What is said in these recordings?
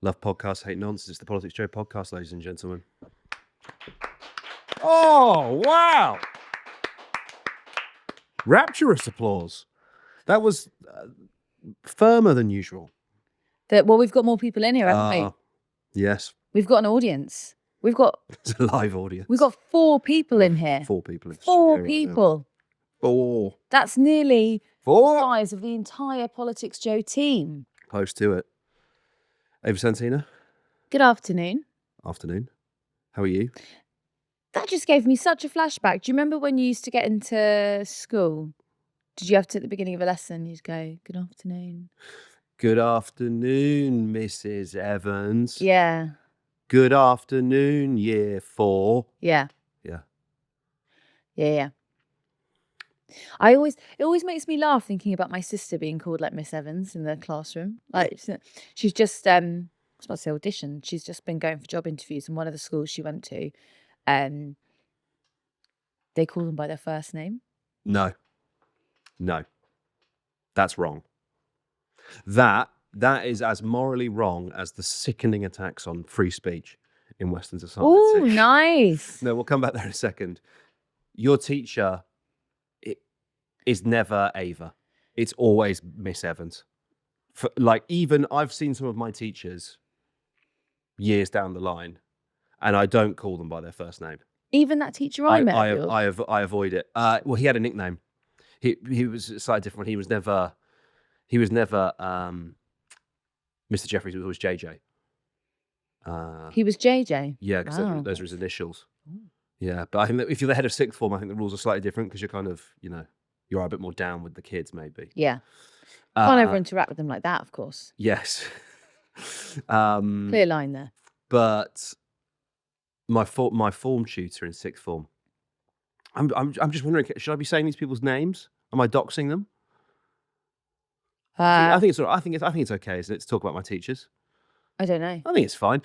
Love podcasts, hate nonsense. It's the PoliticsJOE podcast, ladies and gentlemen. Oh, wow. Rapturous applause. That was firmer than usual. Well, we've got more people in here, haven't we? Yes. We've got an audience. It's a live audience. We've got 4 people in here. 4 people in the 4 studio people. Right now. 4. That's nearly 4. the size of the entire PoliticsJOE team. Close to it. Ava Santina. Good afternoon. Afternoon. How are you? That just gave me such a flashback. Do you remember when you used to get into school? Did you have to, at the beginning of a lesson, you'd go, good afternoon? Good afternoon, Mrs. Evans. Yeah. Good afternoon, year 4. Yeah. Yeah. Yeah. It always makes me laugh thinking about my sister being called like Miss Evans in the classroom. Like she's just I was about to say audition. She's just been going for job interviews, and one of the schools she went to, they call them by their first name. No. That's wrong. That is as morally wrong as the sickening attacks on free speech in Western society. Oh, nice. No, we'll come back there in a second. Your teacher is never Ava. It's always Miss Evans. Even I've seen some of my teachers years down the line, and I don't call them by their first name. Even that teacher I met. I avoid it. Well, he had a nickname. He was slightly different. He was never Mr. Jeffries. It was always JJ. He was JJ. Yeah, because those are his initials. Yeah, but I think that if you're the head of sixth form, I think the rules are slightly different because you're kind of, you're a bit more down with the kids, maybe. Yeah. Can't ever interact with them like that, of course. Yes. Clear line there. But my form tutor in sixth form, I'm just wondering, should I be saying these people's names? Am I doxing them? I think it's all right. I think it's okay, isn't it, to talk about my teachers? I don't know. I think it's fine.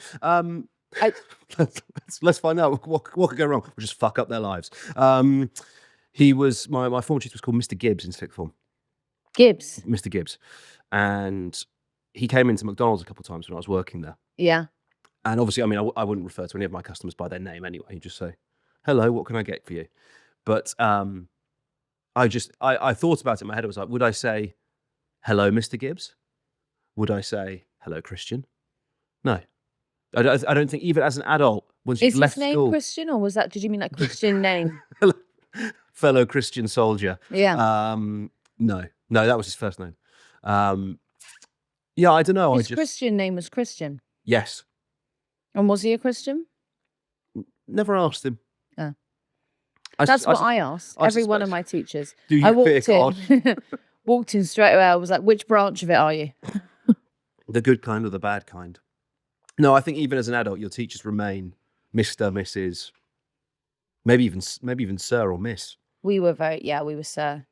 Let's find out what could go wrong. We'll just fuck up their lives. He was my form tutor was called Mr. Gibbs in sixth form. Gibbs. Mr. Gibbs, and he came into McDonald's a couple of times when I was working there. Yeah. And obviously, I mean, I wouldn't refer to any of my customers by their name anyway. You just say, "Hello, what can I get for you?" But I thought about it in my head. I was like, would I say, "Hello, Mr. Gibbs"? Would I say, "Hello, Christian"? No. I don't think, even as an adult, once you've left school. Is his name Christian, or did you mean like Christian name? Fellow Christian soldier. Yeah. No, that was his first name. Yeah, I don't know. His Christian name was Christian? Yes. And was he a Christian? Never asked him. Oh. That's what I asked every one of my teachers. Do you fear God? Walked in straight away. I was like, which branch of it are you? The good kind or the bad kind? No, I think even as an adult, your teachers remain Mr., Mrs., maybe even Sir or Miss. We were Sir.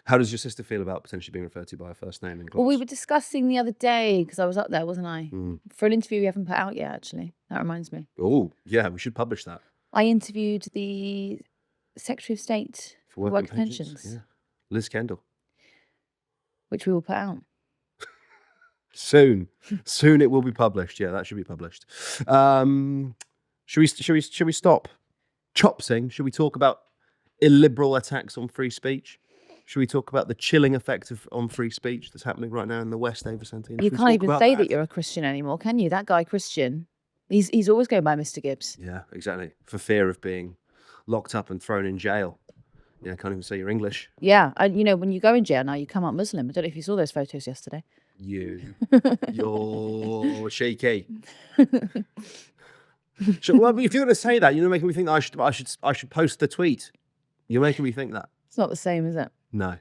How does your sister feel about potentially being referred to by her first name in class? Well, we were discussing the other day, because I was up there, wasn't I? For an interview we haven't put out yet, actually. That reminds me. Oh, yeah, we should publish that. I interviewed the Secretary of State for Work and Pensions. Yeah. Liz Kendall. Which we will put out. Soon it will be published. Yeah, that should be published. Should we stop chopsing? Should we talk about illiberal attacks on free speech? Should we talk about the chilling effect on free speech that's happening right now in the West, Ava Santina? You can't even say that you're a Christian anymore, can you? That guy Christian, he's always going by Mr. Gibbs. Yeah, exactly. For fear of being locked up and thrown in jail. Yeah, can't even say you're English. Yeah, and when you go in jail now, you come up Muslim. I don't know if you saw those photos yesterday. You're shaky. Well, if you're going to say that, you're making me think that I should post the tweet. You're making me think that. It's not the same, is it? No.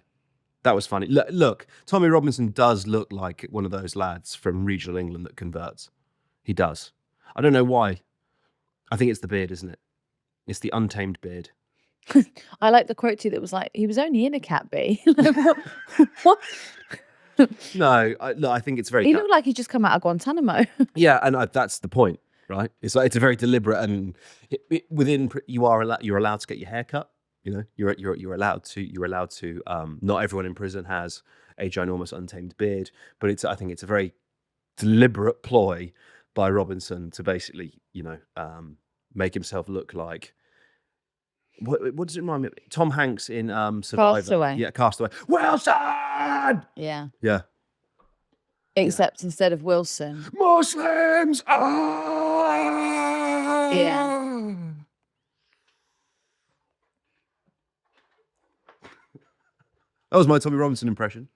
That was funny. Look, Tommy Robinson does look like one of those lads from regional England that converts. He does. I don't know why. I think it's the beard, isn't it? It's the untamed beard. I like the quote too that was like, he was only in a Cat B. What? No, I think it's very... He looked like he'd just come out of Guantanamo. Yeah, and that's the point, right? It's like, it's a very deliberate, and you're allowed to get your hair cut. You're allowed to. Not everyone in prison has a ginormous untamed beard, but I think it's a very deliberate ploy by Robinson to basically, make himself look like what does it remind me of? Tom Hanks in Survivor. Castaway. Yeah, Castaway. Wilson! Yeah. Yeah. Except instead of Wilson. Muslims! Yeah. That was my Tommy Robinson impression.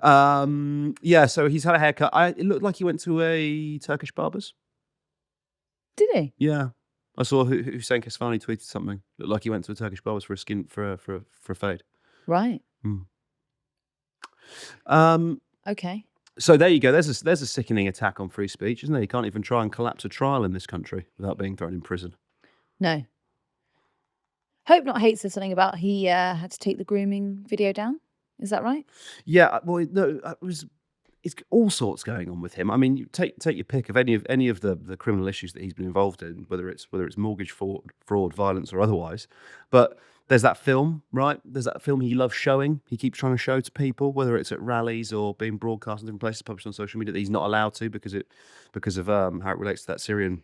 Yeah, so he's had a haircut. It looked like he went to a Turkish barber's. Did he? Yeah. I saw Hussein Kesfani tweeted something. Looked like he went to a Turkish barber's for a fade. Right. Okay. So there you go. There's a sickening attack on free speech, isn't there? You can't even try and collapse a trial in this country without being thrown in prison. No. Hope Not Hate said something about he had to take the grooming video down. Is that right? Yeah. Well, no, it's all sorts going on with him. I mean, you take your pick of any of the criminal issues that he's been involved in, whether it's mortgage fraud, violence, or otherwise. But there's that film, right? There's that film he loves showing. He keeps trying to show to people, whether it's at rallies or being broadcast in different places, published on social media, that he's not allowed to because of how it relates to that Syrian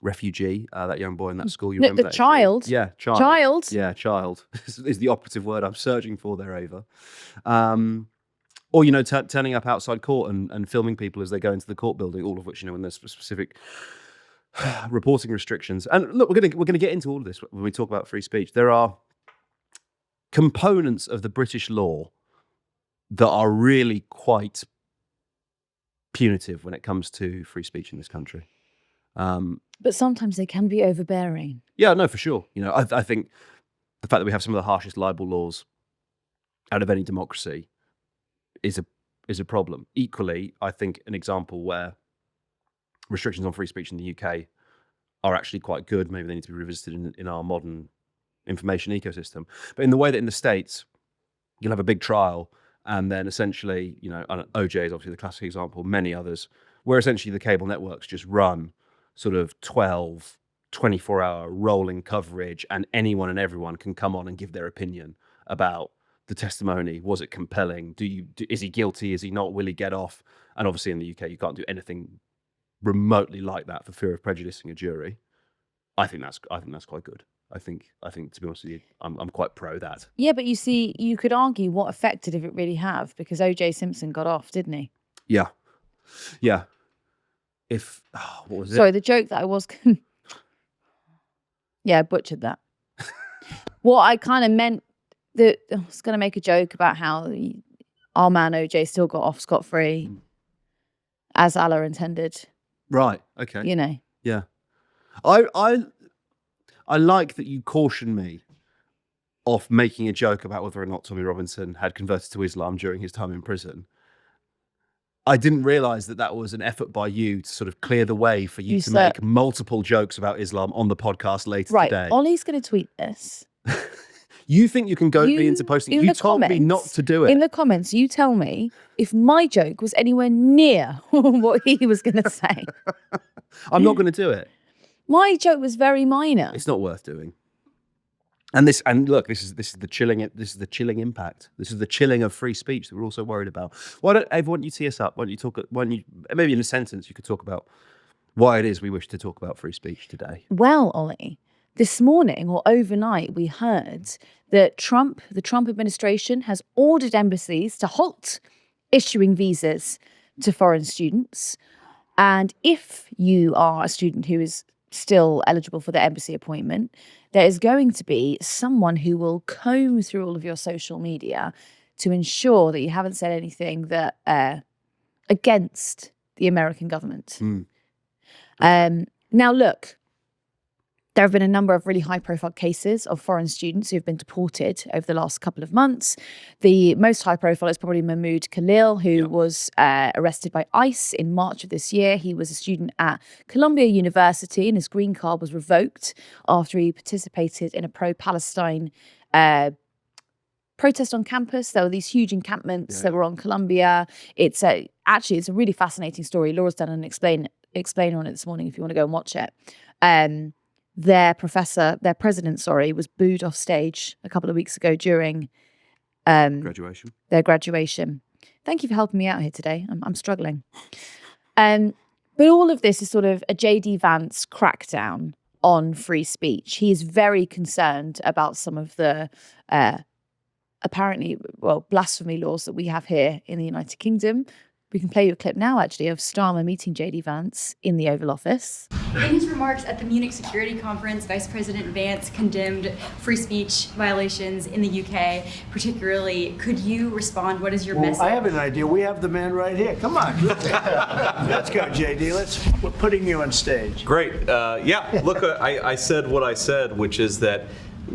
refugee, that young boy in that school. You remember the that? child. Yeah, child. Child. Yeah, child is the operative word I'm searching for there, Ava. Or turning up outside court and filming people as they go into the court building, all of which when there's specific reporting restrictions. And look, we're gonna get into all of this when we talk about free speech. There are components of the British law that are really quite punitive when it comes to free speech in this country. But sometimes they can be overbearing. Yeah, no, for sure. I think the fact that we have some of the harshest libel laws out of any democracy is a problem. Equally, I think an example where restrictions on free speech in the UK are actually quite good. Maybe they need to be revisited in our modern information ecosystem. But in the way that in the States, you'll have a big trial and then essentially, OJ is obviously the classic example, many others, where essentially the cable networks just run sort of 12, 24-hour rolling coverage, and anyone and everyone can come on and give their opinion about the testimony. Was it compelling? Is he guilty? Is he not? Will he get off? And obviously in the UK, you can't do anything remotely like that for fear of prejudicing a jury. I think that's quite good. I think to be honest with you, I'm quite pro that. Yeah, but you see, you could argue what effect did it really have, because OJ Simpson got off, didn't he? Yeah. What was it? Sorry, the joke that I was yeah, I butchered that. What I kind of meant, I was going to make a joke about how our man OJ still got off scot-free, as Allah intended. Right. Okay. Yeah. I like that you caution me off making a joke about whether or not Tommy Robinson had converted to Islam during his time in prison. I didn't realise that was an effort by you to sort of clear the way for you to make multiple jokes about Islam on the podcast later today. Right, Ollie's going to tweet this. You think you can goad me into posting? You told me not to do it. In the comments, you tell me if my joke was anywhere near what he was going to say. I'm not going to do it. My joke was very minor. It's not worth doing. And look, this is the chilling impact. This is the chilling of free speech that we're also worried about. Ava, why don't you tee us up? Why don't you maybe in a sentence you could talk about why it is we wish to talk about free speech today? Well, Ollie, this morning or overnight we heard that the Trump administration has ordered embassies to halt issuing visas to foreign students. And if you are a student who is still eligible for the embassy appointment, there is going to be someone who will comb through all of your social media to ensure that you haven't said anything that against the American government. Now, look, there have been a number of really high-profile cases of foreign students who have been deported over the last couple of months. The most high-profile is probably Mahmoud Khalil, who was arrested by ICE in March of this year. He was a student at Columbia University, and his green card was revoked after he participated in a pro-Palestine protest on campus. There were these huge encampments that were on Columbia. It's a really fascinating story. Laura's done an explainer on it this morning if you want to go and watch it. Their president, was booed off stage a couple of weeks ago during graduation. Their graduation. Thank you for helping me out here today. I'm struggling. But all of this is sort of a J.D. Vance crackdown on free speech. He is very concerned about some of the apparently, blasphemy laws that we have here in the United Kingdom. We can play you a clip now, actually, of Starmer meeting J.D. Vance in the Oval Office. In his remarks at the Munich Security Conference, Vice President Vance condemned free speech violations in the UK, particularly. Could you respond? What is your message? I have an idea. We have the man right here. Come on. Let's go, JD. We're putting you on stage. Great. Look, I said what I said, which is that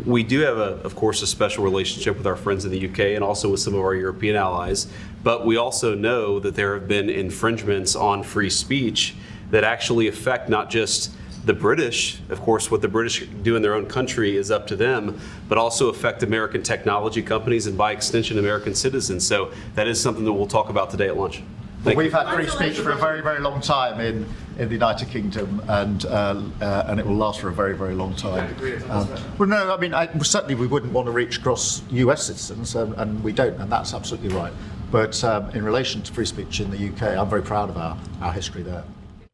we do have, of course, a special relationship with our friends in the UK and also with some of our European allies. But we also know that there have been infringements on free speech that actually affect not just the British. Of course, what the British do in their own country is up to them, but also affect American technology companies and by extension, American citizens. So that is something that we'll talk about today at lunch. We've had free speech for a very, very long time in the United Kingdom, and it will last for a very, very long time. Well, no, I mean, certainly we wouldn't want to reach across US citizens, and we don't, and that's absolutely right. But in relation to free speech in the UK, I'm very proud of our history there.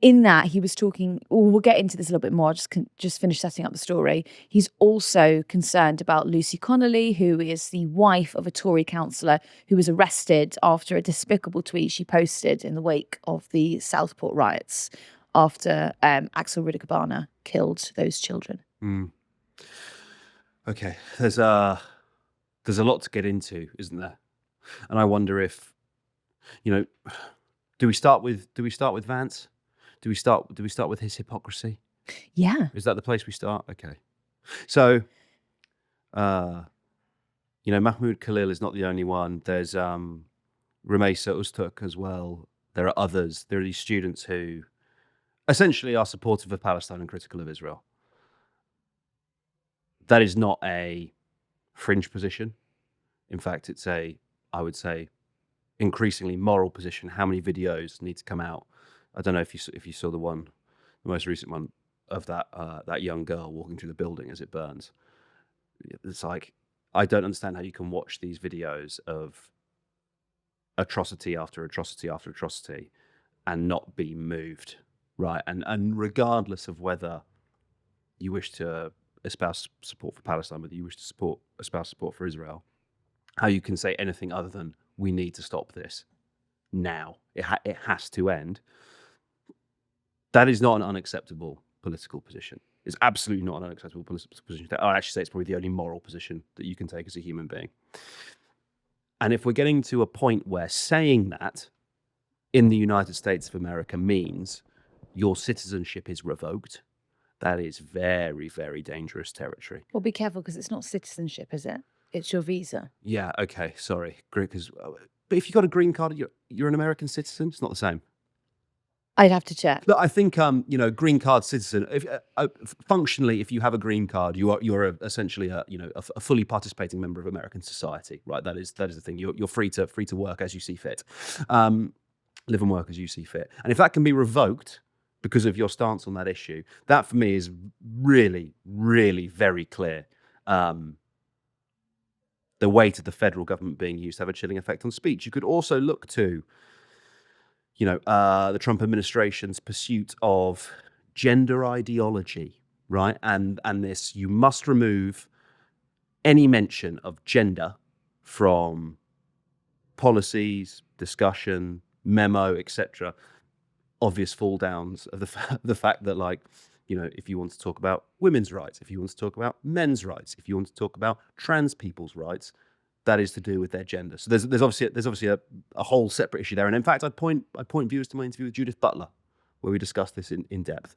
In that, he was talking, we'll get into this a little bit more, just finish setting up the story. He's also concerned about Lucy Connolly, who is the wife of a Tory councillor who was arrested after a despicable tweet she posted in the wake of the Southport riots after Axel Ridder killed those children. Okay, there's a lot to get into, isn't there? And I wonder if, do we start with Vance? Do we start with his hypocrisy? Yeah. Is that the place we start? Okay. So, Mahmoud Khalil is not the only one. There's Rumeysa Öztürk as well. There are others. There are these students who essentially are supportive of Palestine and critical of Israel. That is not a fringe position. In fact, it's I would say, increasingly moral position. How many videos need to come out? I don't know if you saw the most recent one of that young girl walking through the building as it burns. It's like, I don't understand how you can watch these videos of atrocity after atrocity after atrocity and not be moved, right? And regardless of whether you wish to espouse support for Palestine, whether you wish to espouse support for Israel, how you can say anything other than we need to stop this now. It has to end. That is not an unacceptable political position. It's absolutely not an unacceptable political position. I'd actually say it's probably the only moral position that you can take as a human being. And if we're getting to a point where saying that in the United States of America means your citizenship is revoked, that is very, very dangerous territory. Well, be careful, because it's not citizenship, is it? It's your visa. Yeah, okay, sorry. But if you've got a green card, you're an American citizen. It's not the same. I'd have to check. Look, I think green card citizen. If functionally, if you have a green card, you're essentially a fully participating member of American society, right? That is the thing. You're free to work as you see fit, live and work as you see fit. And if that can be revoked because of your stance on that issue, that for me is really, really very clear. The weight of the federal government being used to have a chilling effect on speech. You could also look to the Trump administration's pursuit of gender ideology, right? And this, you must remove any mention of gender from policies, discussion, memo, etc. Obvious fall downs of the fact that, if you want to talk about women's rights, if you want to talk about men's rights, if you want to talk about trans people's rights, that is to do with their gender. So there's obviously a whole separate issue there. And in fact, I point viewers to my interview with Judith Butler, where we discussed this in depth.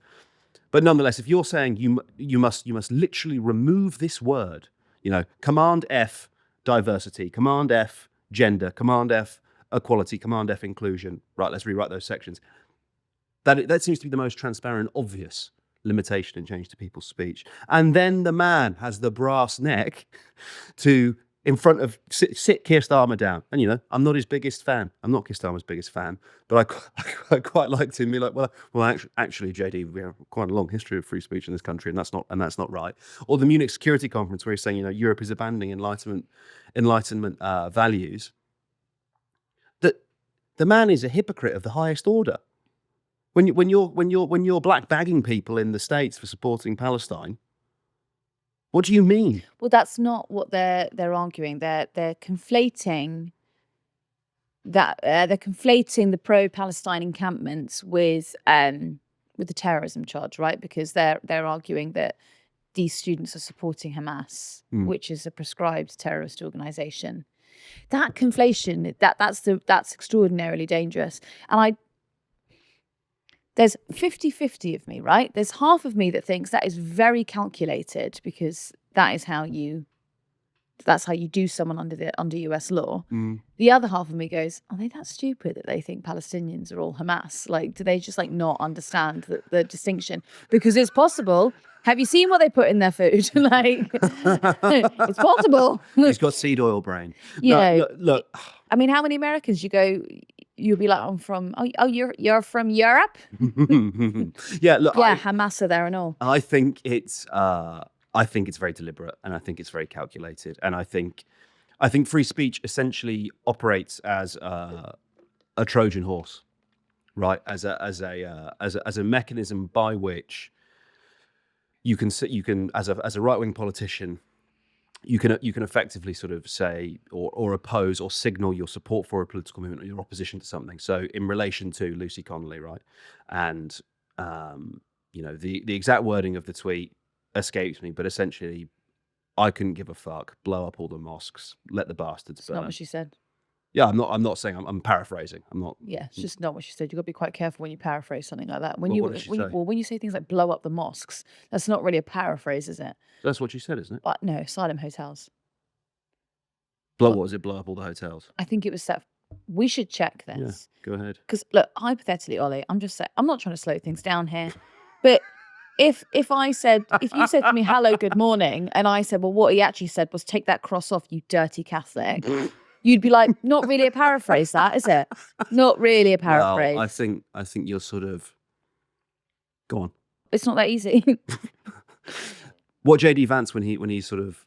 But nonetheless, if you're saying you must literally remove this word, Command F diversity, Command F gender, Command F equality, Command F inclusion. Right, let's rewrite those sections. That seems to be the most transparent, obvious limitation and change to people's speech. And then the man has the brass neck to, in front of, sit Keir Starmer down. And, I'm not his biggest fan. I'm not Keir Starmer's biggest fan, but I quite liked him. Be like, well, actually, JD, we have quite a long history of free speech in this country, and that's not right. Or the Munich Security Conference, where he's saying, Europe is abandoning Enlightenment values. That The man is a hypocrite of the highest order. When you're black bagging people in the States for supporting Palestine, what do you mean? Well, that's not what they're arguing. They're conflating that they're conflating the pro-Palestine encampments with the terrorism charge, right? Because they're arguing that these students are supporting Hamas, which is a prescribed terrorist organization. That conflation, that's extraordinarily dangerous. And there's 50-50 of me, right? There's half of me that thinks that is very calculated because that's how you do someone under US law. The other half of me goes, are they that stupid that they think Palestinians are all Hamas? Like, do they just like not understand the distinction? Because it's possible. Have you seen what they put in their food? Like, it's possible. He's got seed oil brain. You No, know, look. I mean, how many Americans you'll be like, I'm from, you're from Europe? Yeah, look. Yeah, Hamas are there and all. I think it's very deliberate, and I think it's very calculated, and I think free speech essentially operates as a Trojan horse, right? As a mechanism by which you can as a right-wing politician, you can effectively sort of say or oppose or signal your support for a political movement or your opposition to something. So in relation to Lucy Connelly, right, and the exact wording of the tweet escapes me, but essentially, I couldn't give a fuck. Blow up all the mosques. Let the bastards burn. Not what she said. Yeah, I'm not saying. I'm paraphrasing. I'm not. Yeah, it's just not what she said. You've got to be quite careful when you paraphrase something like that. When what did she say? when you say things like blow up the mosques, that's not really a paraphrase, is it? That's what she said, isn't it? But no, asylum hotels. What was it? Blow up all the hotels. I think it was set. We should check this. Yeah, go ahead. Because look, hypothetically, Ollie, I'm just saying, I'm not trying to slow things down here, but if you said to me, hello, good morning, and I said, well, what he actually said was take that cross off, you dirty Catholic, you'd be like, not really a paraphrase, that, is it? Not really a paraphrase. Well, I think you're sort of... Go on. It's not that easy. What JD Vance, when he's sort of,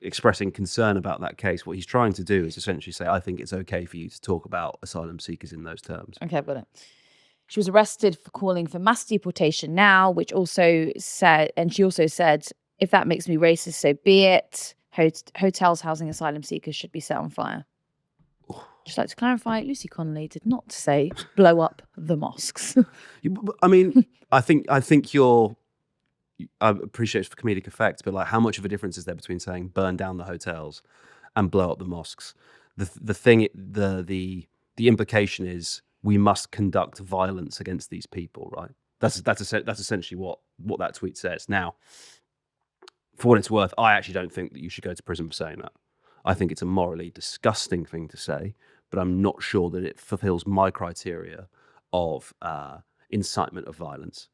expressing concern about that case, what he's trying to do is essentially say, I think it's okay for you to talk about asylum seekers in those terms. Okay, I've got it. She was arrested for calling for mass deportation now, which also said, and she also said, if that makes me racist, so be it. Hotels housing asylum seekers should be set on fire. Just like to clarify, Lucy Connolly did not say blow up the mosques. I mean, I think I appreciate it's for comedic effect, but like, how much of a difference is there between saying burn down the hotels and blow up the mosques? The implication is we must conduct violence against these people, right? That's essentially what that tweet says. Now, for what it's worth, I actually don't think that you should go to prison for saying that. I think it's a morally disgusting thing to say, but I'm not sure that it fulfills my criteria of incitement of violence.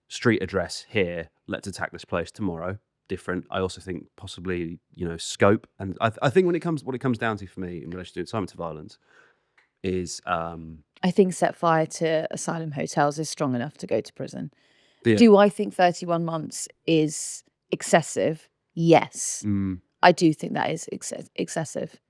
Street address here, let's attack this place tomorrow. Different. I also think possibly, scope. And I think what it comes down to for me in relation to incitement of violence is... I think set fire to asylum hotels is strong enough to go to prison. Yeah. Do I think 31 months is excessive? Yes. I do think that is excessive.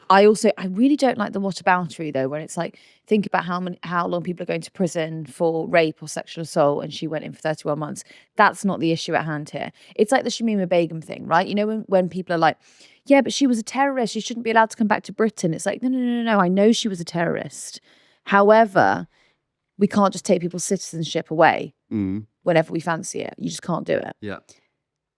I really don't like the whataboutery though, when it's like, think about how long people are going to prison for rape or sexual assault, and she went in for 31 months. That's not the issue at hand here. It's like the Shamima Begum thing, right? When people are like, yeah, but she was a terrorist, she shouldn't be allowed to come back to Britain. It's like, no. I know she was a terrorist. However, we can't just take people's citizenship away whenever we fancy it. You just can't do it. Yeah.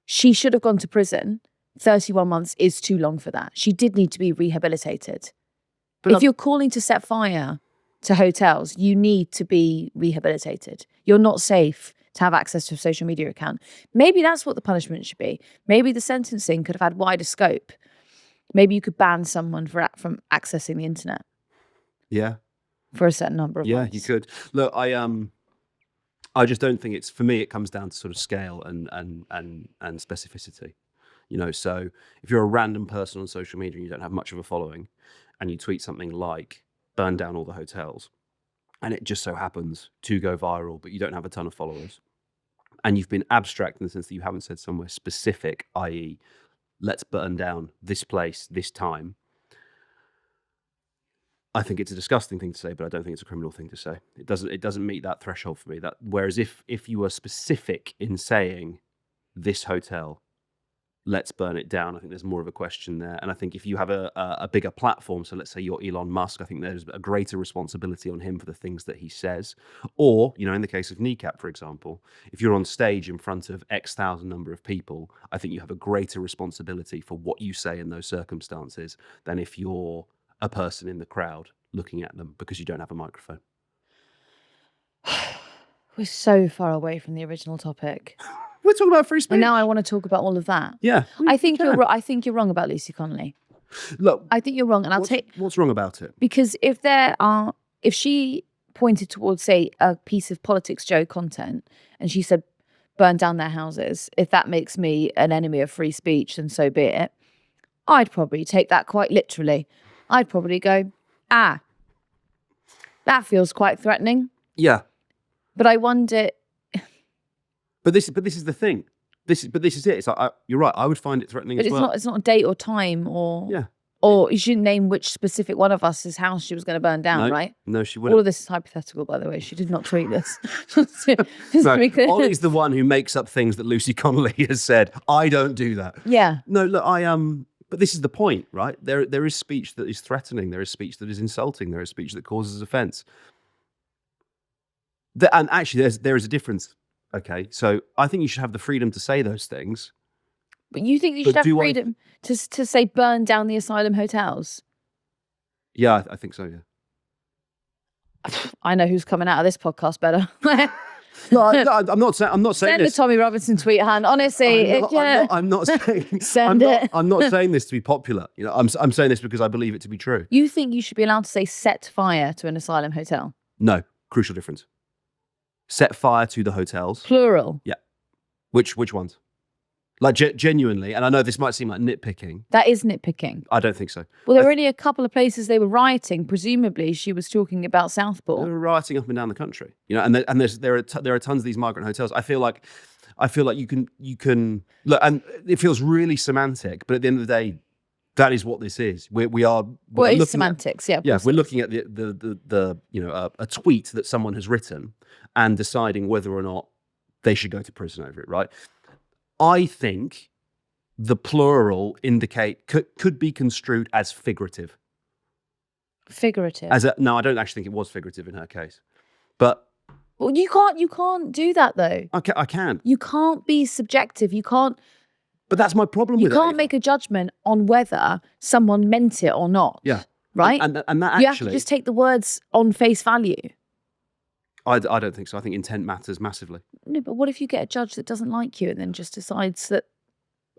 She should have gone to prison. 31 months is too long for that. She did need to be rehabilitated. But if you're calling to set fire to hotels, you need to be rehabilitated. You're not safe to have access to a social media account. Maybe that's what the punishment should be. Maybe the sentencing could have had wider scope. Maybe you could ban someone from accessing the internet. Yeah. For a certain number of months. Yeah, you could. Look, I just don't think for me, it comes down to sort of scale and specificity. So if you're a random person on social media and you don't have much of a following, and you tweet something like burn down all the hotels, and it just so happens to go viral, but you don't have a ton of followers, and you've been abstract in the sense that you haven't said somewhere specific, i.e. let's burn down this place, this time, I think it's a disgusting thing to say, but I don't think it's a criminal thing to say. It doesn't meet that threshold for me. Whereas if you were specific in saying this hotel, let's burn it down, I think there's more of a question there. And I think if you have a bigger platform, so let's say you're Elon Musk, I think there's a greater responsibility on him for the things that he says. Or, in the case of Kneecap, for example, if you're on stage in front of X thousand number of people, I think you have a greater responsibility for what you say in those circumstances than if you're a person in the crowd looking at them because you don't have a microphone. We're so far away from the original topic. We're talking about free speech. And now I want to talk about all of that. Yeah. I think you're wrong about Lucy Connelly. Look, I think you're wrong. And what's wrong about it? Because if she pointed towards, say, a piece of PoliticsJOE content and she said, burn down their houses, if that makes me an enemy of free speech, then so be it. I'd probably take that quite literally. I'd probably go, that feels quite threatening. Yeah. But I wonder. But this is the thing. This is it. It's like, you're right. I would find it threatening as well. But it's not a date or time or. Yeah. Or you shouldn't name which specific one of us's house she was going to burn down, right? No, she wouldn't. All of this is hypothetical, by the way. She did not tweet this. Ollie's the one who makes up things that Lucy Connolly has said. I don't do that. Yeah. No, look, but this is the point, right? There is speech that is threatening. There is speech that is insulting. There is speech that causes offence. And actually, there is a difference. Okay, so I think you should have the freedom to say those things. But you think you should have freedom to say burn down the asylum hotels? Yeah, I think so, yeah. I know who's coming out of this podcast better. No, I'm not saying Send this. the Tommy Robinson tweet, Han. Honestly, I'm not saying. Send it. I'm not saying this to be popular. I'm saying this because I believe it to be true. You think you should be allowed to say set fire to an asylum hotel? No, crucial difference. Set fire to the hotels. Plural. Yeah. Which ones? Like genuinely, and I know this might seem like nitpicking. That is nitpicking. I don't think so. Well, there were only a couple of places they were rioting. Presumably, she was talking about Southport. They were rioting up and down the country, and there are tons of these migrant hotels. I feel like you can look, and it feels really semantic, but at the end of the day, that is what this is. Well, it's semantics, yeah. Yeah, we're looking at a tweet that someone has written and deciding whether or not they should go to prison over it, right? I think the plural could be construed as figurative. Figurative. No, I don't actually think it was figurative in her case, but well, you can't do that though. I can. You can't be subjective. You can't. But that's my problem with it. You can't make a judgment on whether someone meant it or not. Yeah. Right. And that actually, you have to just take the words on face value. I don't think so. I think intent matters massively. No, but what if you get a judge that doesn't like you and then just decides that?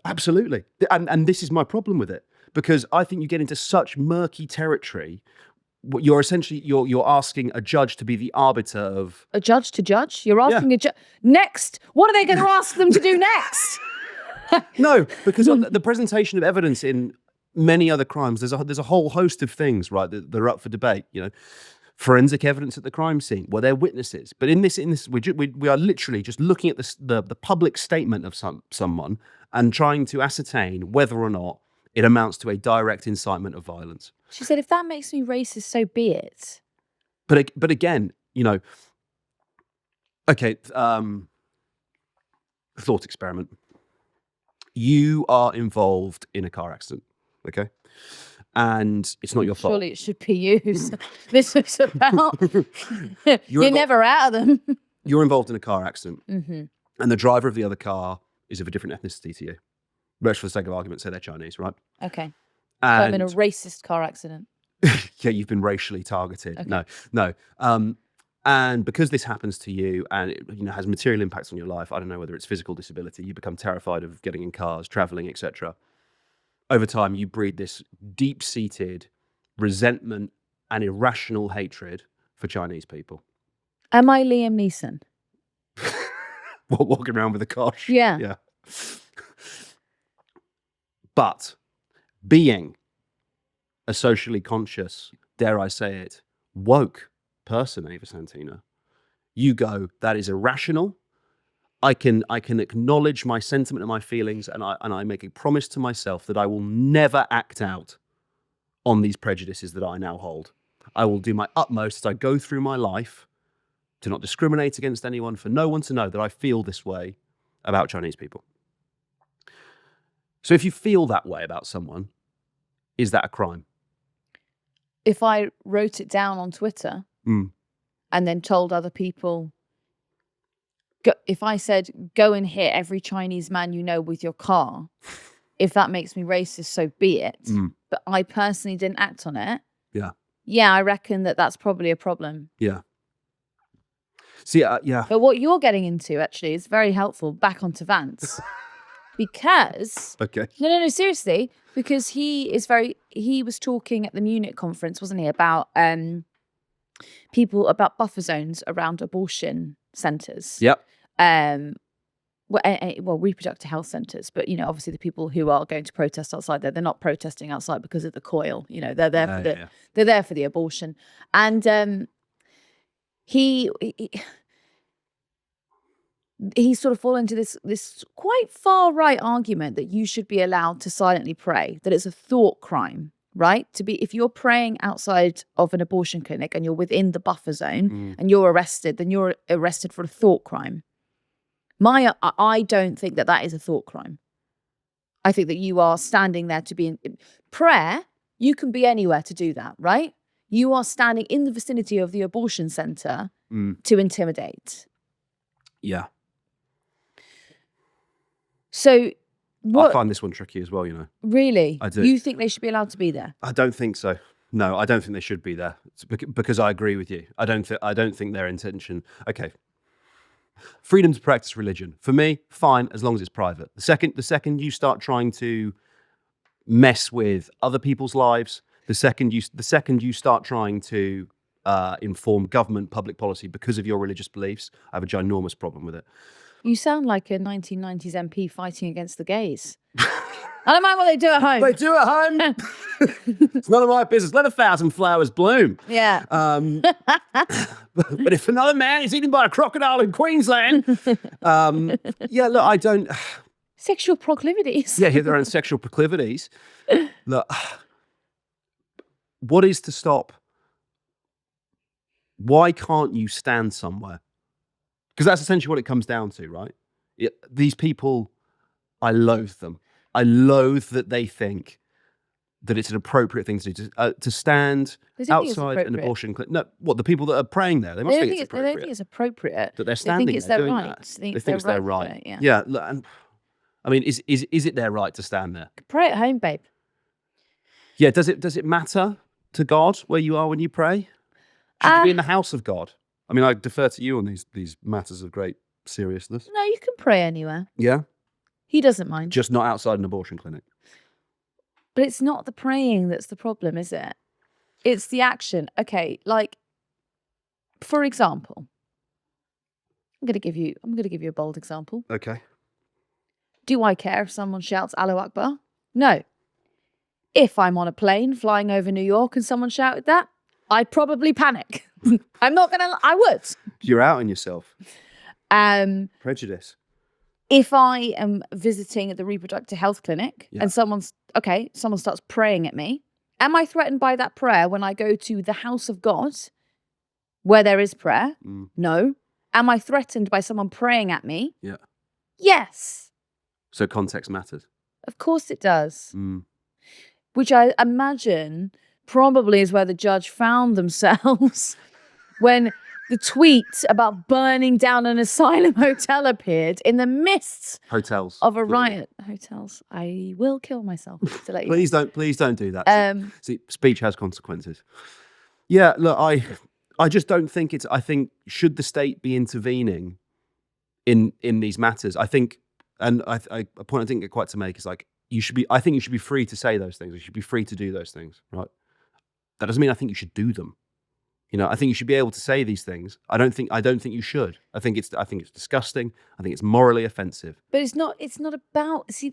Absolutely. And this is my problem with it, because I think you get into such murky territory. You're essentially you're asking a judge to be the arbiter of a judge to judge. You're asking a judge next. What are they going to ask them to do next? No, because the presentation of evidence in many other crimes, there's a whole host of things, right, that are up for debate. Forensic evidence at the crime scene. Were there witnesses? But in this, we are literally just looking at the public statement of someone and trying to ascertain whether or not it amounts to a direct incitement of violence. She said, "If that makes me racist, so be it." But again, okay. Thought experiment. You are involved in a car accident, okay? And it's not your fault. Surely it should be you. This is about. You're never out of them. You're involved in a car accident, mm-hmm. and the driver of the other car is of a different ethnicity to you. Let's, for the sake of argument, say they're Chinese, right? Okay. And I'm in a racist car accident. Yeah, you've been racially targeted. Okay. No. And because this happens to you, and it has material impacts on your life, I don't know whether it's physical disability, you become terrified of getting in cars, traveling, etc. Over time, you breed this deep-seated resentment and irrational hatred for Chinese people. Am I Liam Neeson? Walking around with a kosh? Yeah. Yeah. But being a socially conscious, dare I say it, woke person, Ava Santina, you go, that is irrational. I can acknowledge my sentiment and my feelings, and I make a promise to myself that I will never act out on these prejudices that I now hold. I will do my utmost as I go through my life to not discriminate against anyone, for no one to know that I feel this way about Chinese people. So if you feel that way about someone, is that a crime? If I wrote it down on Twitter and then told other people, if I said, go and hit every Chinese man you know with your car, if that makes me racist, so be it. But I personally didn't act on it. Yeah, I reckon that's probably a problem. Yeah. See, yeah. But what you're getting into actually is very helpful. Back onto Vance. Because Okay. no, seriously, because he was talking at the Munich conference, wasn't he, about about buffer zones around abortion centres. Yep. Well, reproductive health centres, but obviously the people who are going to protest outside there, they're not protesting outside because of the coil. They're there they're there for the abortion, and he sort of fallen into this quite far right argument that you should be allowed to silently pray, that it's a thought crime, right? If you're praying outside of an abortion clinic and you're within the buffer zone and you're arrested, then you're arrested for a thought crime. I don't think that is a thought crime. I think that you are standing there to be in prayer. You can be anywhere to do that, right? You are standing in the vicinity of the abortion center to intimidate. Yeah. So I find this one tricky as well, Really? I do. You think they should be allowed to be there? I don't think so. No, I don't think they should be there. It's because I agree with you. I don't think their intention. Okay. Freedom to practice religion. For me, fine, as long as it's private. The second you start trying to mess with other people's lives, the second you start trying to inform government public policy because of your religious beliefs, I have a ginormous problem with it. You sound like a 1990s MP fighting against the gays. I don't mind what they do at home. They do at home. It's none of my business. Let 1,000 flowers bloom. Yeah. But if another man is eaten by a crocodile in Queensland, yeah, look, I don't. Sexual proclivities. Yeah, their own sexual proclivities. Look, what is to stop? Why can't you stand somewhere? Because that's essentially what it comes down to, right? These people, I loathe them. I loathe that they think that it's an appropriate thing to do, to stand outside an abortion clinic. No, what, the people that are praying there, they must think it's appropriate. They don't think it's appropriate. That they're standing there doing that. They think it's their right. Yeah. Look, and I mean, is it their right to stand there? Pray at home, babe. Yeah, does it matter to God where you are when you pray? Should you be in the house of God? I mean, I defer to you on these matters of great seriousness. No, you can pray anywhere. Yeah? He doesn't mind. Just not outside an abortion clinic. But it's not the praying that's the problem, is it? It's the action. Okay, like, for example, I'm going to give you a bold example. Okay. Do I care if someone shouts Allahu Akbar? No. If I'm on a plane flying over New York and someone shouted that, I'd probably panic. I would. You're out on yourself. Prejudice. If I am visiting the reproductive health clinic and someone starts praying at me, am I threatened by that prayer when I go to the house of God where there is prayer? No. Am I threatened by someone praying at me? Yeah. Yes. So context matters. Of course it does. Which I imagine probably is where the judge found themselves when the tweet about burning down an asylum hotel appeared in the midst of a riot. Hotels. I will kill myself to let you Please don't do that. See, speech has consequences. Yeah, look, I just don't think it's. I think should the state be intervening in these matters? I think, and a point I didn't get quite to make is like I think you should be free to say those things. You should be free to do those things, right? That doesn't mean I think you should do them. I think you should be able to say these things. I don't think you should. I think it's disgusting. I think it's morally offensive. But it's not about, see,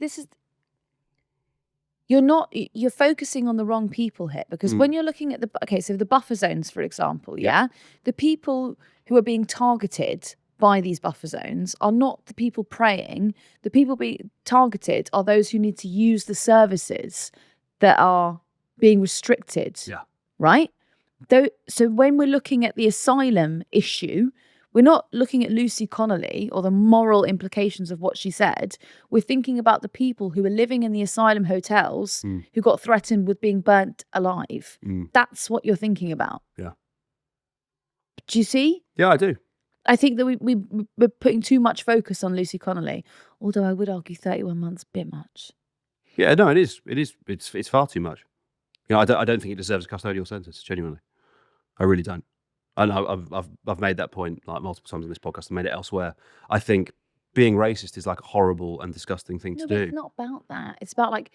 you're focusing on the wrong people here, because when you're looking at the buffer zones, for example, the people who are being targeted by these buffer zones are not the people praying. The people being targeted are those who need to use the services that are being restricted. Yeah. Right? So when we're looking at the asylum issue, we're not looking at Lucy Connolly or the moral implications of what she said. We're thinking about the people who are living in the asylum hotels who got threatened with being burnt alive. That's what you're thinking about. Yeah. Do you see? Yeah, I do. I think that we're putting too much focus on Lucy Connolly, although I would argue 31 months a bit much. Yeah, no, it is. It's far too much. I don't think it deserves a custodial sentence. Genuinely, I really don't. And I've made that point like multiple times in this podcast. I made it elsewhere. I think being racist is like a horrible and disgusting thing to do. It's not about that. It's about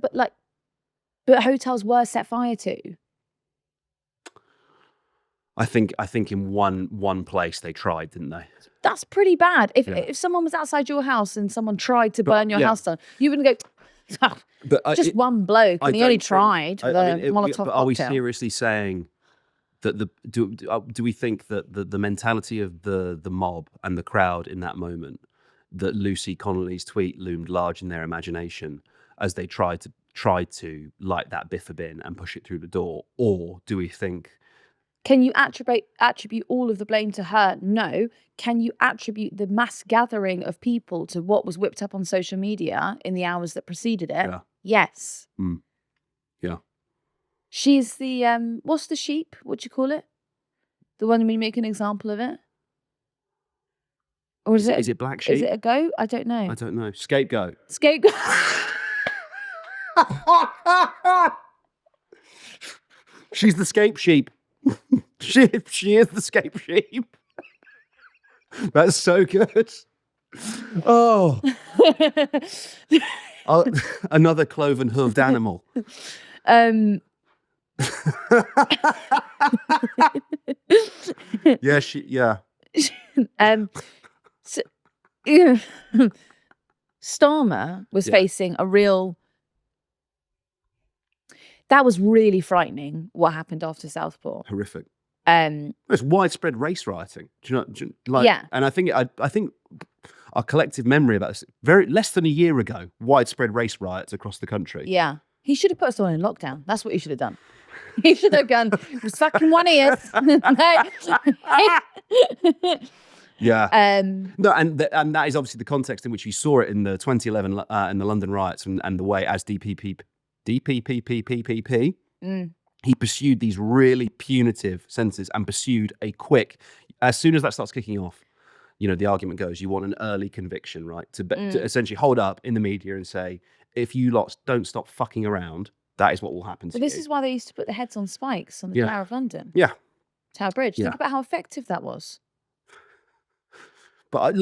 but hotels were set fire to. I think in one place they tried, didn't they? That's pretty bad. If someone was outside your house and someone tried to burn your house down, you wouldn't go. But just one bloke, and he only tried with a Molotov cocktail. But are we seriously saying that do we think that the mentality of the mob and the crowd in that moment, that Lucy Connolly's tweet loomed large in their imagination as they tried to light that biffa bin and push it through the door, or do we think? Can you attribute all of the blame to her? No. Can you attribute the mass gathering of people to what was whipped up on social media in the hours that preceded it? Yeah. Yes. Yeah. She's the what's the sheep? What do you call it? The one we make an example of it? Or is it black sheep? Is it a goat? I don't know. I don't know. Scapegoat. Scapegoat. She's the scape sheep. She is the scape sheep. That's so good. Oh. Another cloven hooved animal. Yeah, So, Starmer was facing a real. That was really frightening. What happened after Southport? Horrific. It's widespread race rioting. Do you know? Yeah. And I think our collective memory about this, less than a year ago, widespread race riots across the country. Yeah. He should have put us all in lockdown. That's what he should have done. He should have gone, it was fucking 1 ear. Yeah. No, and that is obviously the context in which you saw it in the 2011 in the London riots and the way as DPP, he pursued these really punitive sentences and pursued a quick, as soon as that starts kicking off, the argument goes, you want an early conviction, right? To essentially hold up in the media and say, if you lots don't stop fucking around, that is what will happen to you. This is why they used to put the heads on spikes on the Tower of London. Yeah. Tower Bridge. Yeah. Think about how effective that was. But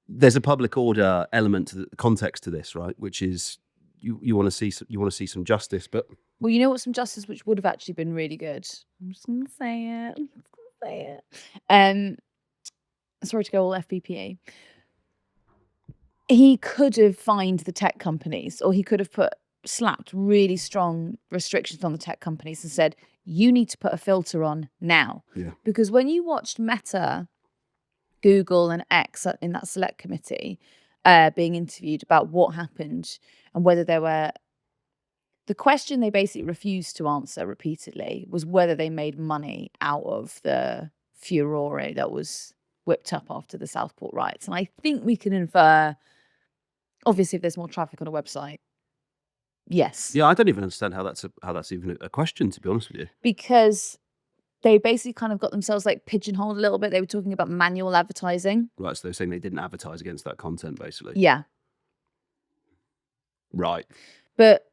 there's a public order element to the context to this, right? Which is you want to see some justice, but well, you know what? Some justice which would have actually been really good. I'm just gonna say it. Sorry to go all FBPA. He could have fined the tech companies, or he could have slapped really strong restrictions on the tech companies and said, you need to put a filter on now. Yeah. Because when you watched Meta, Google and X in that select committee being interviewed about what happened and whether the question they basically refused to answer repeatedly was whether they made money out of the furore that was whipped up after the Southport riots. And I think we can infer, obviously, if there's more traffic on a website, yes. Yeah, I don't even understand how that's even a question, to be honest with you. Because they basically kind of got themselves like pigeonholed a little bit. They were talking about manual advertising. Right, so they're saying they didn't advertise against that content, basically. Yeah. Right. But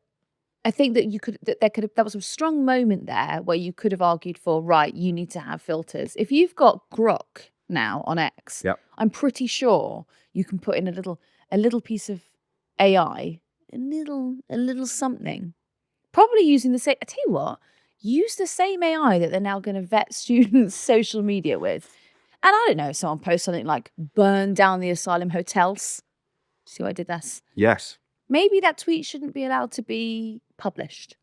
I think that there was a strong moment there where you could have argued for, right, you need to have filters. If you've got Grok now on X, yep. I'm pretty sure you can put in a little piece of AI, a little something, probably using the same. I tell you what, use the same AI that they're now going to vet students' social media with. And I don't know, if someone posts something like burn down the asylum hotels. See what I did there? Yes. Maybe that tweet shouldn't be allowed to be published.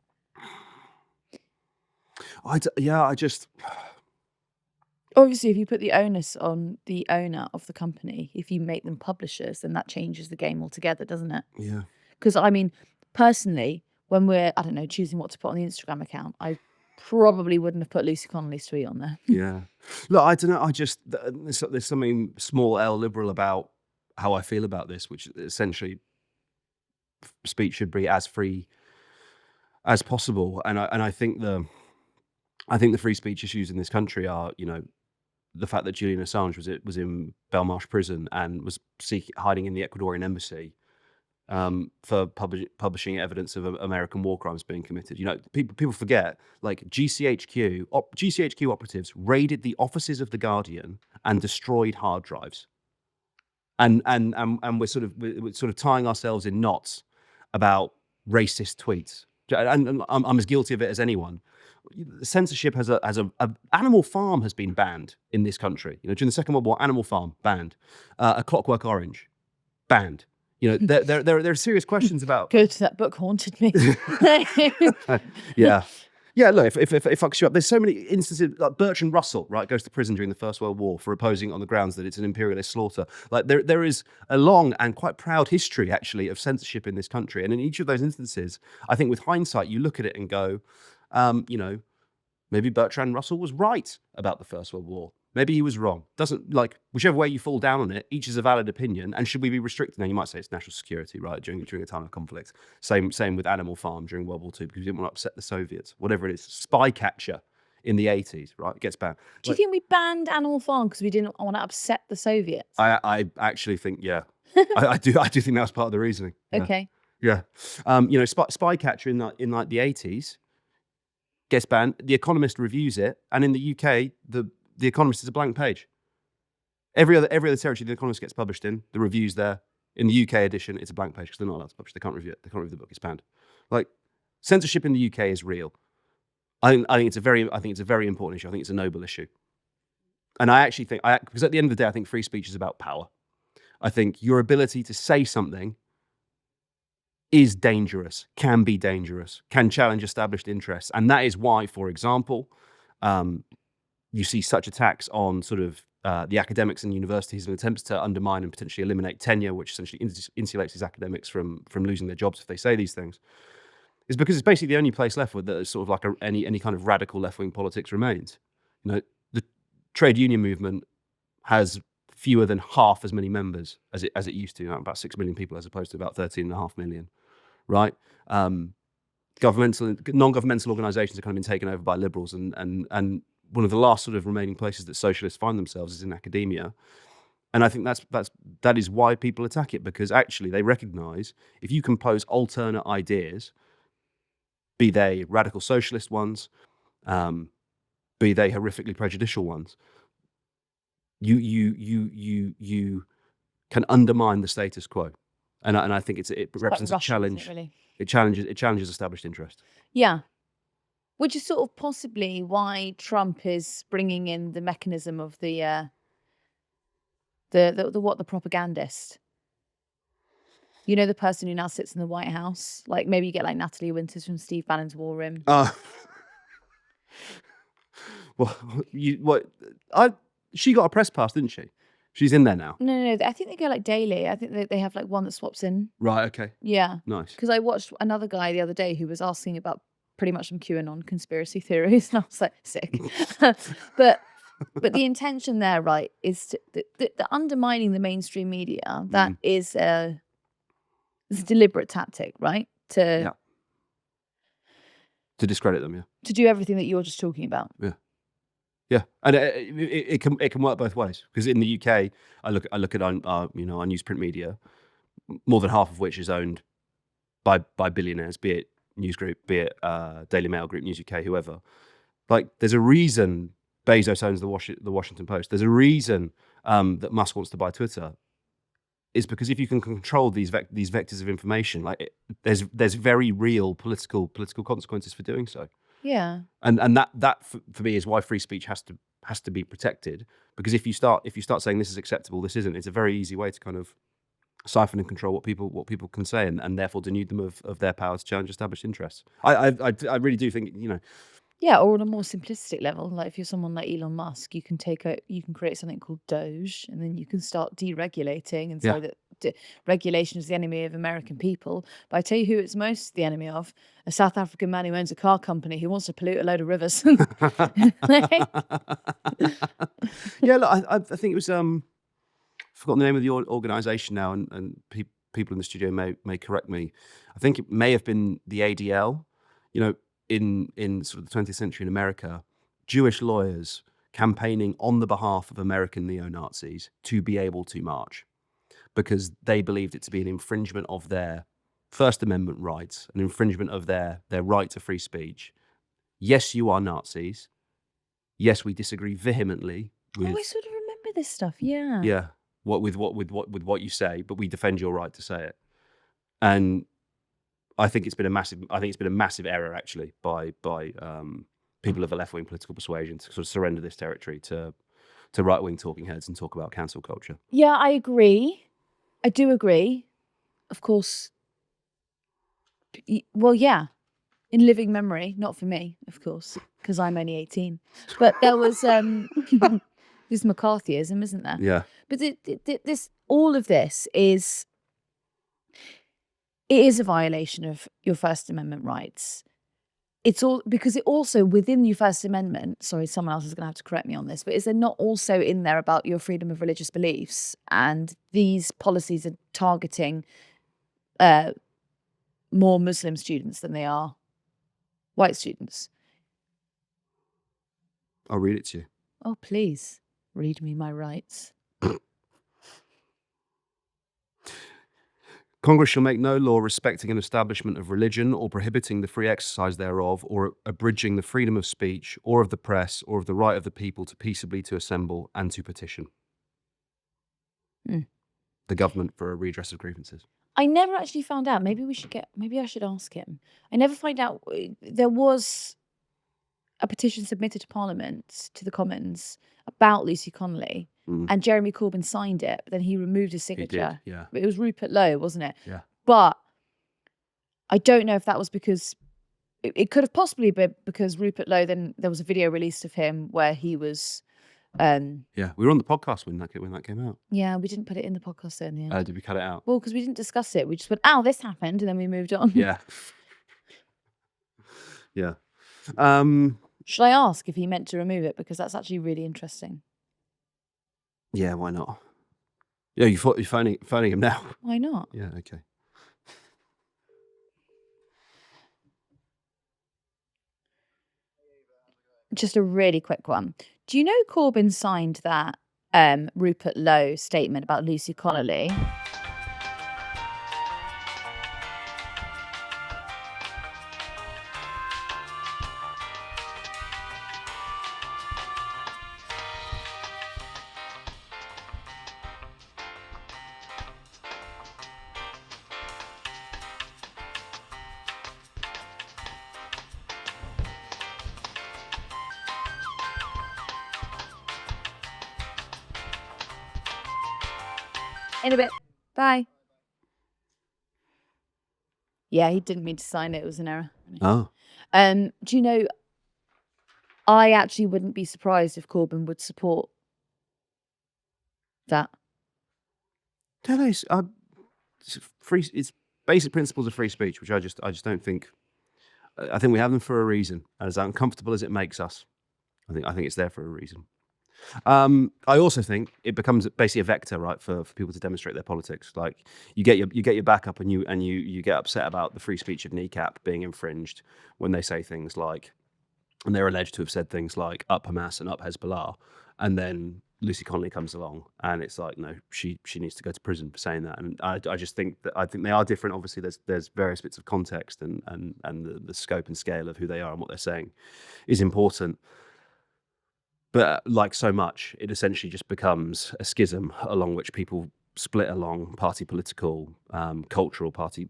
Obviously, if you put the onus on the owner of the company, if you make them publishers, then that changes the game altogether, doesn't it? Yeah. Because, I mean, personally, when we're, choosing what to put on the Instagram account, I probably wouldn't have put Lucy Connolly's tweet on there. Yeah. Look, I don't know. I just there's something small L liberal about how I feel about this, which essentially speech should be as free as possible. And I think the free speech issues in this country are, the fact that Julian Assange was in Belmarsh prison and was hiding in the Ecuadorian embassy for publishing evidence of American war crimes being committed. People forget, like GCHQ operatives raided the offices of The Guardian and destroyed hard drives. And we're sort of tying ourselves in knots about racist tweets. And I'm as guilty of it as anyone. Censorship has Animal Farm has been banned in this country. During the Second World War, Animal Farm banned. A Clockwork Orange banned. There are serious questions about. Good, that book haunted me. Yeah. Yeah, look, if it fucks you up, there's so many instances, like Bertrand Russell, right, goes to prison during the First World War for opposing on the grounds that it's an imperialist slaughter. Like there is a long and quite proud history, actually, of censorship in this country. And in each of those instances, I think with hindsight, you look at it and go, maybe Bertrand Russell was right about the First World War. Maybe he was wrong. Whichever way you fall down on it, each is a valid opinion. And should we be restricted? Now, you might say it's national security, right, during a time of conflict. Same with Animal Farm during World War II, because we didn't want to upset the Soviets. Whatever it is, Spycatcher in the 80s, right, it gets banned. Do you think we banned Animal Farm because we didn't want to upset the Soviets? I actually think, yeah. I do think that was part of the reasoning. Yeah. Okay. Yeah. Spycatcher in the 80s gets banned. The Economist reviews it. And in the UK, The Economist is a blank page. Every other territory The Economist gets published in, the review's there. In the UK edition, it's a blank page because they're not allowed to publish. They can't review it. They can't review the book. It's banned. Like, censorship in the UK is real. I think it's a very important issue. I think it's a noble issue. And I actually think, because at the end of the day, I think free speech is about power. I think your ability to say something is dangerous, can be dangerous, can challenge established interests. And that is why, for example, you see such attacks on sort of the academics and universities and attempts to undermine and potentially eliminate tenure, which essentially insulates these academics from losing their jobs if they say these things, is because it's basically the only place left where there's sort of like any kind of radical left-wing politics remains. The trade union movement has fewer than half as many members as it used to, about 6 million people as opposed to about 13.5 million, right? Non-governmental organisations have kind of been taken over by liberals, and one of the last sort of remaining places that socialists find themselves is in academia. And I think that is why people attack it, because actually they recognise if you can pose alternate ideas, be they radical socialist ones, be they horrifically prejudicial ones, you can undermine the status quo. And I think it represents a challenge. Really? It challenges established interest. Yeah. Which is sort of possibly why Trump is bringing in the mechanism of the propagandist. The person who now sits in the White House. Like maybe you get like Natalie Winters from Steve Bannon's War Room. She got a press pass, didn't she? She's in there now. No. I think they go like daily. I think they have like one that swaps in. Right. Okay. Yeah. Nice. Because I watched another guy the other day who was asking about pretty much some QAnon conspiracy theories, and I was like, sick. but the intention there, right, is the undermining the mainstream media. That is a deliberate tactic, right? To discredit them, to do everything that you're just talking about. Yeah, and it can work both ways, because in the UK, I look at our newsprint media, more than half of which is owned by billionaires, be it News Group, be it Daily Mail Group, News UK, whoever. Like, there's a reason Bezos owns the Washington Post. There's a reason that Musk wants to buy Twitter. Is because if you can control these vectors of information, like there's very real political consequences for doing so. Yeah. And that for me is why free speech has to be protected, because if you start saying this is acceptable, this isn't, it's a very easy way to kind of siphon and control what people can say, and therefore denude them of their power to challenge established interests. I really do think, Yeah, or on a more simplistic level, like if you're someone like Elon Musk, you can create something called Doge, and then you can start deregulating and say that regulation is the enemy of American people. But I tell you who it's most the enemy of: a South African man who owns a car company who wants to pollute a load of rivers. Yeah, look, I think it was I've forgotten the name of the organisation now, and people in the studio may correct me. I think it may have been the ADL. You know, in sort of the 20th century in America, Jewish lawyers campaigning on the behalf of American neo-Nazis to be able to march because they believed it to be an infringement of their First Amendment rights, an infringement of their right to free speech. Yes, you are Nazis. Yes, we disagree vehemently with I sort of remember this stuff. Yeah. yeah, with what you say, but we defend your right to say it. And I think it's been a massive error actually by people of a left-wing political persuasion to sort of surrender this territory to right-wing talking heads and talk about cancel culture. Yeah, I agree. I do agree. Of course. Well, yeah. In living memory, not for me, of course, because I'm only 18. But there was this McCarthyism, isn't there? Yeah. But all of this is a violation of your First Amendment rights. It's all because it also within your First Amendment. Sorry, someone else is going to have to correct me on this, but is there not also in there about your freedom of religious beliefs? And these policies are targeting more Muslim students than they are white students. I'll read it to you. Oh, please read me my rights. Congress shall make no law respecting an establishment of religion or prohibiting the free exercise thereof or abridging the freedom of speech or of the press or of the right of the people to peaceably to assemble and to petition the government for a redress of grievances. I never actually found out. Maybe I should ask him. I never find out. There was a petition submitted to Parliament, to the Commons, about Lucy Connelly, and Jeremy Corbyn signed it, but then he removed his signature. He did, yeah. It was Rupert Lowe, wasn't it? Yeah. But I don't know if that was because it could have possibly been because Rupert Lowe. Then there was a video released of him where he was. Yeah, we were on the podcast when that came out. Yeah, we didn't put it in the podcast in the end. Did we cut it out? Well, because we didn't discuss it. We just went, "Oh, this happened," and then we moved on. Yeah. Yeah. Should I ask if he meant to remove it? Because that's actually really interesting. Yeah, why not? Yeah, you're phoning him now. Why not? Yeah, okay. Just a really quick one. Do you know Corbyn signed that Rupert Lowe statement about Lucy Connolly? In a bit. Bye. Yeah, he didn't mean to sign it. It was an error. Oh. Do you know, I actually wouldn't be surprised if Corbyn would support that. It's basic principles of free speech, which I just don't think. I think we have them for a reason. As uncomfortable as it makes us, I think it's there for a reason. I also think it becomes basically a vector, right, for people to demonstrate their politics. Like you get your back up and you get upset about the free speech of Kneecap being infringed when they say things like, and they're alleged to have said things like up Hamas and up Hezbollah, and then Lucy Connelly comes along and it's like, no, she needs to go to prison for saying that. And I just think they are different. Obviously, there's various bits of context and the scope and scale of who they are and what they're saying is important. But like so much, it essentially just becomes a schism along which people split along party political, cultural party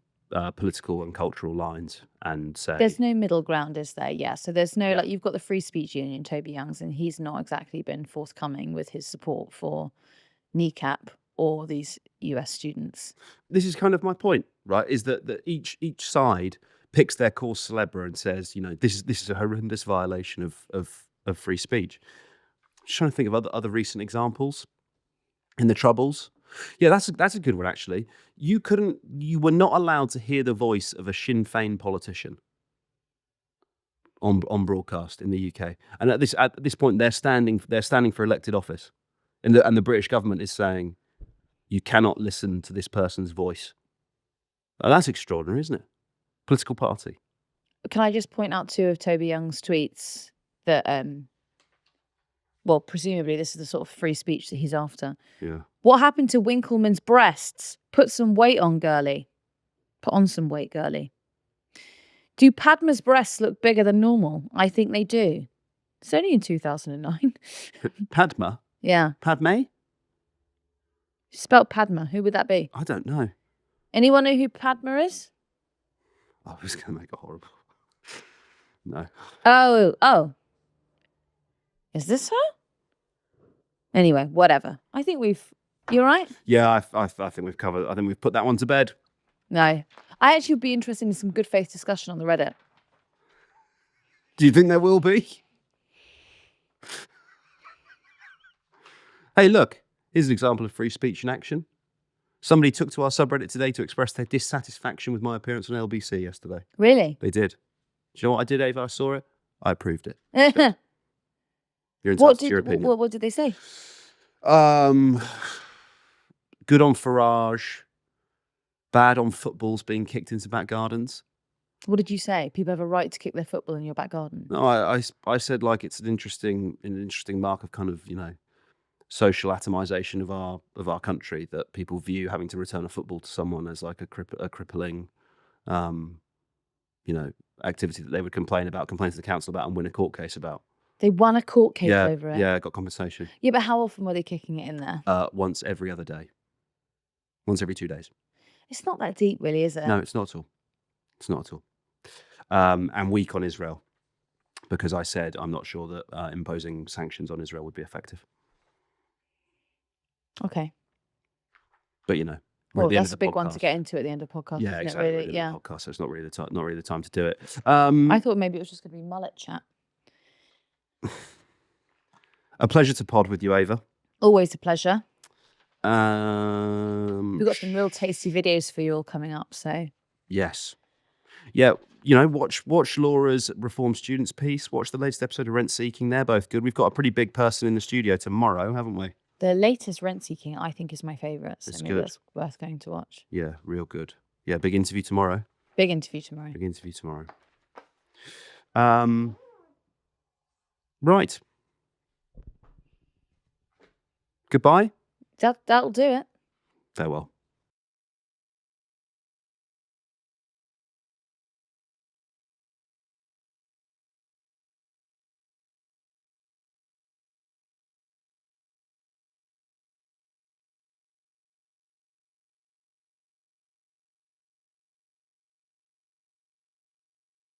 political and cultural lines and say... There's no middle ground, is there? Yeah. So there's no, like, you've got the Free Speech Union, Toby Youngs, and he's not exactly been forthcoming with his support for Kneecap or these US students. This is kind of my point, right? Is that each side picks their cause célèbre and says, you know, this is a horrendous violation of free speech. Just trying to think of other recent examples. In the Troubles, Yeah, that's a good one actually. You were not allowed to hear the voice of a Sinn Féin politician on broadcast in the UK. And at this point, they're standing for elected office, and the British government is saying you cannot listen to this person's voice. And that's extraordinary, isn't it? Political party. Can I just point out 2 of Toby Young's tweets that, well, presumably this is the sort of free speech that he's after. Yeah. What happened to Winkleman's breasts? Put some weight on, girly. Put on some weight, girly. Do Padma's breasts look bigger than normal? I think they do. It's only in 2009. Padma? Yeah. Padme? Spelt Padma. Who would that be? I don't know. Anyone know who Padma is? I was going to make it horrible. No. Oh. Is this her? Anyway, whatever. I think you all right? Yeah, I think we've covered. I think we've put that one to bed. No. I actually would be interested in some good faith discussion on the Reddit. Do you think there will be? Hey, look. Here's an example of free speech in action. Somebody took to our subreddit today to express their dissatisfaction with my appearance on LBC yesterday. Really? They did. Do you know what I did, Ava? I saw it. I approved it. You're entitled to your opinion. What did they say? Good on Farage. Bad on footballs being kicked into back gardens. What did you say? People have a right to kick their football in your back garden. No, I said like it's an interesting mark of kind of, social atomization of our country, that people view having to return a football to someone as like a crippling activity that they would complain to the council about and win a court case about. They won a court case over it? Yeah, got compensation. Yeah, but how often were they kicking it in there? Once every other day. Once every 2 days. It's not that deep, really, is it? No, it's not at all. It's not at all. And weak on Israel, because I said I'm not sure that imposing sanctions on Israel would be effective. Okay. But well, that's a big one to get into at the end of the podcast. Yeah, isn't exactly. It, really? Yeah. Podcast, so it's not really the time to do it. I thought maybe it was just going to be mullet chat. A pleasure to pod with you, Ava. Always a pleasure. We've got some real tasty videos for you all coming up. So yes, yeah. Watch Laura's Reform Students piece. Watch the latest episode of Rent Seeking. They're both good. We've got a pretty big person in the studio tomorrow, haven't we? The latest Rent Seeking, I think, is my favourite. So it's maybe good. that's worth going to watch. Yeah, real good. Yeah, big interview tomorrow. Big interview tomorrow. Right. Goodbye. That'll do it. Farewell.